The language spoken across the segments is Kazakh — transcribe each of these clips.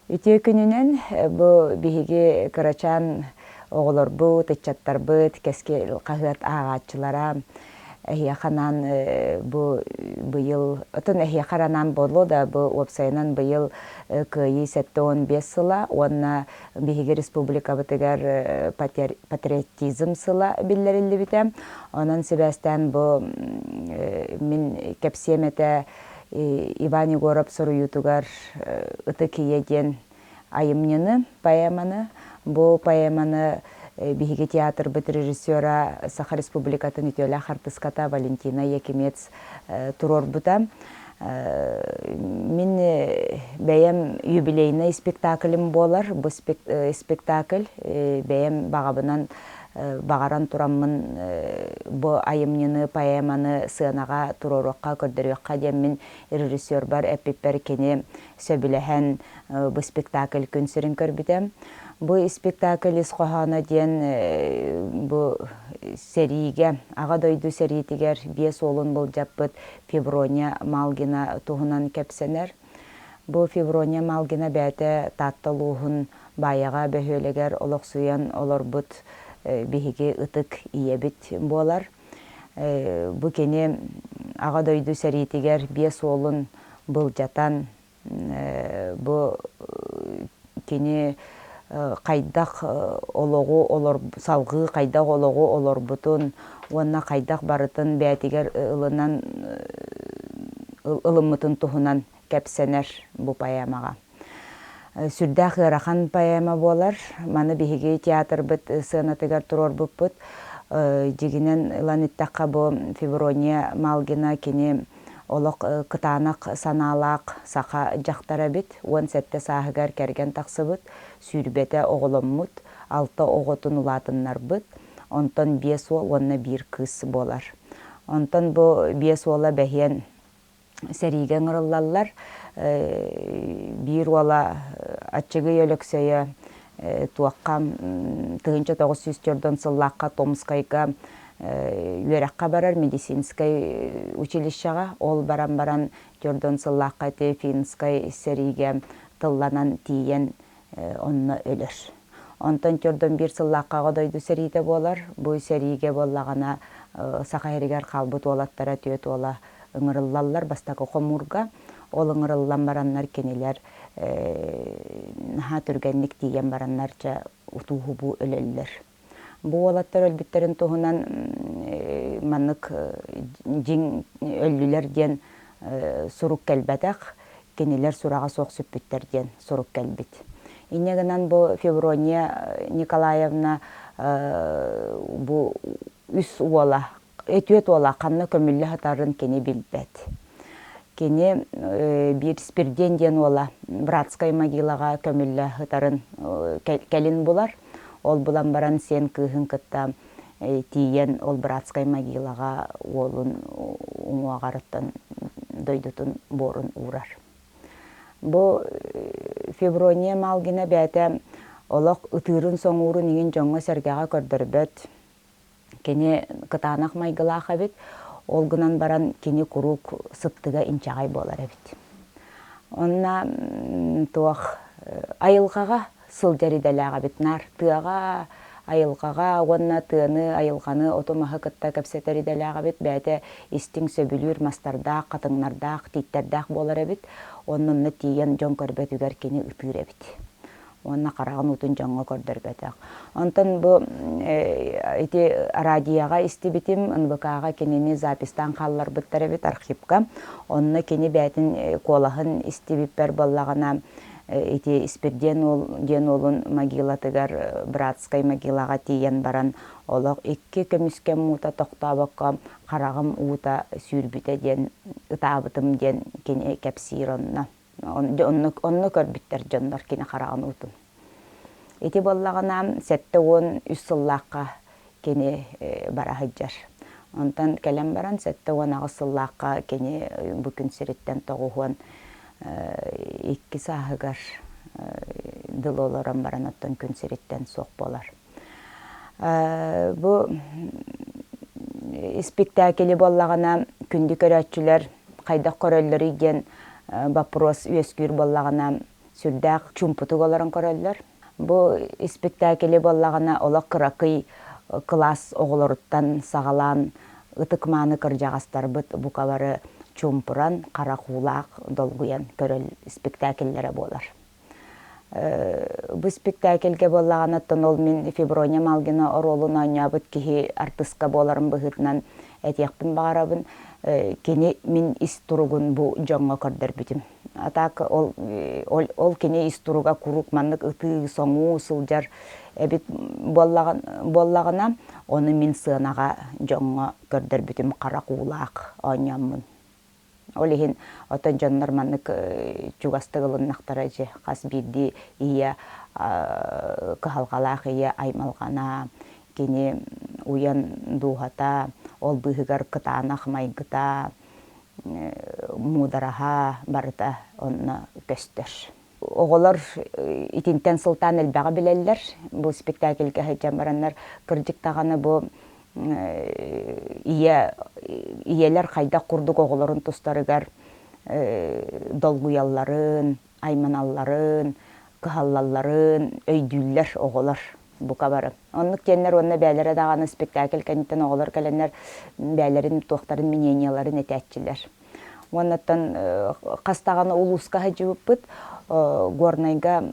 Үтө күнүнен бу биһиги кырачан оголорбут, ыччаттарбыт, кеске кахыат аагаачылара эхиаханан бу быйыл отон эхиахаранан болу да бу опсайынан быйыл кыйы 7-15 сыла, онна биһиги республикабытыгар патриотизм сыла биллериллибите. Онан себестен бу мин кепсиемете Иван Егоров соруютугар Ытык иеден айымнены поэманы. Бу поэманы биһиги театр бит режиссера Саха республикатын утуөлээх артыыһа Валентина Якимец туруоруллубута. Мин бәйем юбилейный спектаклім болар. Бу спектакль бәйем бағабынан бағаран тураммын бу айымнены поэманы сыанага туруорукка көрдөрүөкка дем мин режиссер бар эпиппер кени сөбүлэһэн бу спектакль күнсүрүн көрбүтем. Бу спектакль исхохана ден бу сериге ага дойду сериитигер биес олун болжаппыт Феврония Малгина туһунан кэпсенер. Бу Феврония Малгина бәте татталуһун баяга бөһөлегер олоксуян олорбут биһиги Ытык иебит болар. Бу кени ага дойду сериитигер биес олун былжатан бу кени кайдак ологу олор салгы кайдак ологу олорбутун уонна кайдак барытын бәтигер ылынан ылыммытын туһунан кэпсенер бу поэмага. Сүрдэх ырахан поэма болар. Маны биһиги театр бит сыанатыгар туруорбуппут. Жигинен ыланыттакка бу Феврония Малгина кини олок кытаанак санаалаак Саха жактара бит. Он сетте сааһыгар керген таксыбыт. Сүүрбете оголоммут. 6 оготун улаатыннар бит. Онтон 5 ол, онна 1 кыз болар. Онтон бу 5 ола бэһиен сериге ыңырыллаллар. Бир ола аччыгы өлөксөйө туаккам 1904 сыллаакка Томскайга лөрөкка барар медицинскай училищага. Ол баран 4 сыллаакка те финскай сериге тылланан тиен онна өлөр. Онтон 4-1 сыллаакка годойду сериите болар. Бу сериге боллагана Саха эригер калбыт олаттара төт ола ыңырыллаллар бастакы комурга. Ол ыңырыллан бараннар кенелер наха түргенник тиген бараннарча утууху бу өлеллер. Бу олаттар өлбүттерин туһунан манык жиң өллүлер ден сурук келбетек, кенелер сурага соқ сүппүттер ден сурук келбит. Инегенен бу Феврония Николаевна бу үс уола, өтүөт уола канна көмүллө хатарын кени билбет. Кени бир спирден ден ола братскай могилага көмүллө хатарын келин булар. Ол булан баран сен кыһын кытта тиен ол братскай могилага олун уңуагарыттан дойдутун борун урар. Бу Феврония Малгина бәте олок ытырын соңурун иген жоңго сергега көрдөрбөт. Кени кытаанак майгылааха бит. Олгынан баран кени курук сыптыга инчагай болар эбит. Онна туах айылгага сыл жариделага бит нар тыага айылгага онна тыаны айылганы отомаха кытта кепсетериделага бит бәте истиң сөбүлүр мастардак катыңнардак титтердак болар эбит. Оннунна тиен жон көрбөтүгөр кени ытыр эбит. Онна караган утун жоңго көрдөрбөтөк. Онтон бу эти радияга истибитим НВКга кенени запистан каллар бүттер бит архивка. Онна кени бәтин колахын истибиппер боллагана эти испирден олун могилатыгар братскай могилага тиен баран олок 2 көмүскө мута токтабакка карагым ута сүрбүтө ден ытабытым ден кени кэпсир онно көрбүттер жондар кени караган утун. Эти боллагана 7-10 сыллаакка кени барахыджар. Онтан келем баран 7-10 сыллаакка кени бүкүн сириттен тогугун 2 сааһыгар дылолорон баран оттон күн сириттен сок болар. Бу испиктээкели боллагана күндү көрөчүлөр кайдак көрөллөр иген вопрос үескүр боллагана сүрдәк чумпутук оларын көрөллөр. Бу испиктээкели боллагана олак кыракый класс оголоруттан сагалан ытык мааны кыржагастарбыт букалары чумпуран каракуулаак долгуян көрөл спектакльлere болар. Бу спектакльге боллаганаттан ол мен Феврония Малгина оруолун ойнабыт кихи артыска боларын быхытынан этиякпын багарабын. Кени мен истуругун бу жоңго көрдөрбүтүм. Атак ол кени истуруга курук маннык ыты соңу сылжар эбит боллагана оны мен сыанага жоңго көрдөрбүтүм каракуулаак ойнаммын. Олихин отон жоннор маннык чугастыгылыннактара же кас бирди ия кахалгалаах ия аймалгана кени уян дуухата ол быһыгар кытаанах майгыта мудараха барыта онна көстөр. Оголор итинтен сылтан элбага билеллер. Бу спектакльге хеджан бараннар кырдыктаганы бу иелер хайда курдук оголорун тустарыгар долгуялларын, айманалларын, кахаллалларын өйдүллер оголор бука бары. Оннук теннер онна бәлері дағаны спектакль кәнеттен оғылар кәленнер бәлерін, туақтарын, мненияларын әтәтчілер. Оннаттан қастағаны улуска хәджібіп бұд, горнайга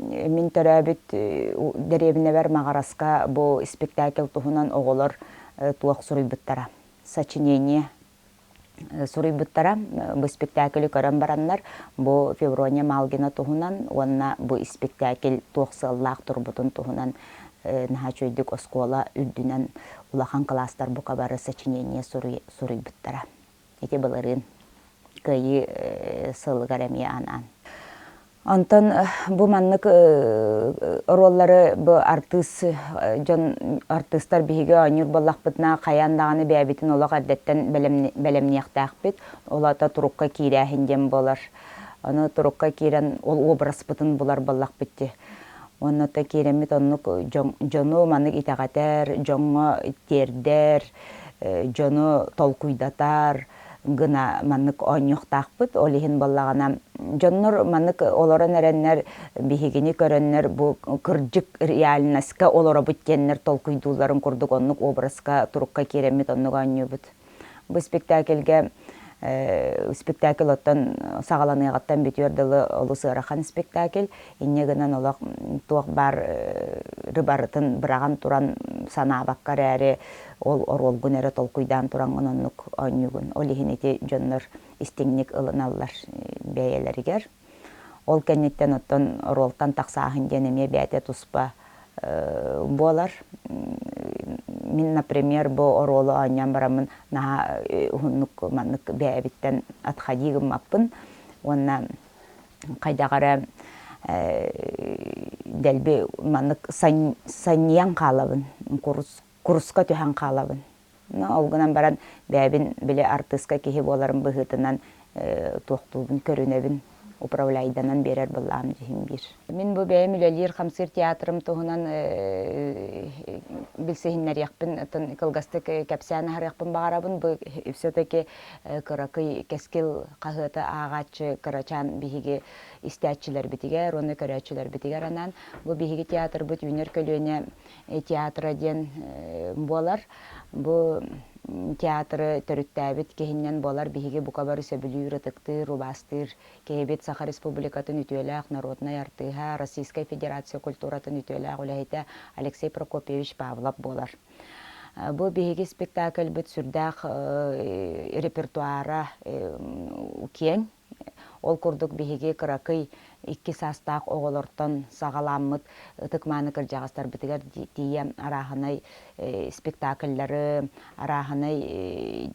мен төрәбіт дәребіне бәр мағараска бұл спектакль туһунан оғылар туақ сұрыйбыттара. Сочинение сұрыйбыттара бұл спектакль көрін бараннар бұл Феврония Малгина туһунан, онна бұл спектакль туақсыллақ тұрбытын туһунан наха чөйдік оскола үрдінен улахан кластар бұқа бары сочинение сұрыйбыттара. Эти былырын күйі сылығар әме анан. Антон бу маннык роллары бу артыстар биһиге ойнур боллакпытна каяндаганы бәбитин олак аддеттен белемнияктаакпит. Олата турукка кирәһинден болар. Аны турукка кирен ол образ бытын булар боллакпытты. Онна та киремит оннук жону маннык итагатер, жоңго тердер, жону толкуйдатар гына маннык ойнуктаакпыт. Олихин боллагана жоннор маннык олорон эреннер бихигини көрөннер бу кыржык реальностька олора бүткеннер толкуйдууларын курдук оннук образга турукка киремит оннук ойнубут. Бу спектакльге спектакль оттан сагаланыгаттан бүтүөрдылы олу сырахан спектакль иннегенен олак туак бар рыбарытын быраган туран санаабаккар әре ол оролгун эре толкуйдан туран оннук ойнугун. Олихинити жоннор истиңник ылыналлар бәйелеригер. Ол кеннеттен оттан оролтан таксаахын денеме бәте туспа болар. Мен, например, бу оролу ойнан барамын наха хуннук маннык бәбиттен атхадигым маппын. Онна кайдагара дәлбе маннык саньян калабын, курска төһән калабын. Олгынан баран бәбин биле артыстка кихи боларын быһытынан туохтубун көрүнөбүн управляйданан берер булам дихим бир. Мен бу бәйем үлелер кэпсир театрым туһунан билсехиннер яқпын тын кылгастык кэпсяны харяқпын багарабын. Бу все-таки кыракый кескил кахыта агачы кырачан биһиге истәчилер битигер, оны көрәчилер битигер анан бу биһиге театр бут юнер көлүөнэ театра ден болар. Бу театры төрүттәбит кехиннен болар биһиге букабары сөбүлүр ытыктыр, рубастыр, кехебет Саха республикатын утуөлээх народная артыыһа, Российская Федерация культуратын утуөлээх үлэхите Алексей Прокопьевич Павлов болар. Бу биһиге спектакль бит сүрдәэх репертуара кең. Ол курдук биһиге кыракый икки састаак оголортон сагаламмыт ытык мааны кыржагастар битигер тием араханай спектакльлары, араханай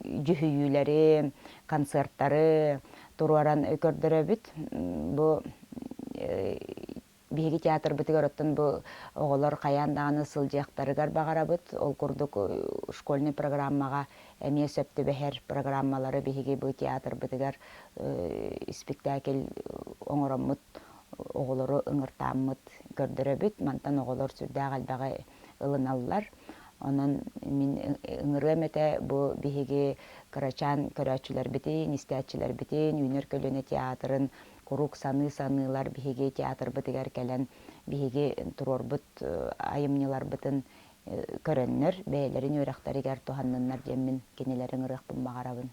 жүхүйүлери, концерттары туруоран көрдөрөбүт. Бу биһиги театр битигер оттон бу оголор каяндаганы сылжыактарыгар багарабыт. Ол курдук школьный программага эмие сөптү бэхер программалары биһиги бу театр битигер спектакль оңороммут оголору ыҥыртааммыт көрдөрөбүт. Мантан оголор сүрдәэх албага ылыналлар. Онон мин ыҥырыам эте бу биһиги кырачан көрөөчүлөр битин, истээчилер битин, үнөр көлүөнэ театрын курук саныылар биһиги театр бытыгар келен биһиги туруорбут айымнылар бытын көрөннөр, бээлерин үөрөхтөригер туханныннар диэн мин кинилер ыҥырыахпын маҕарабын.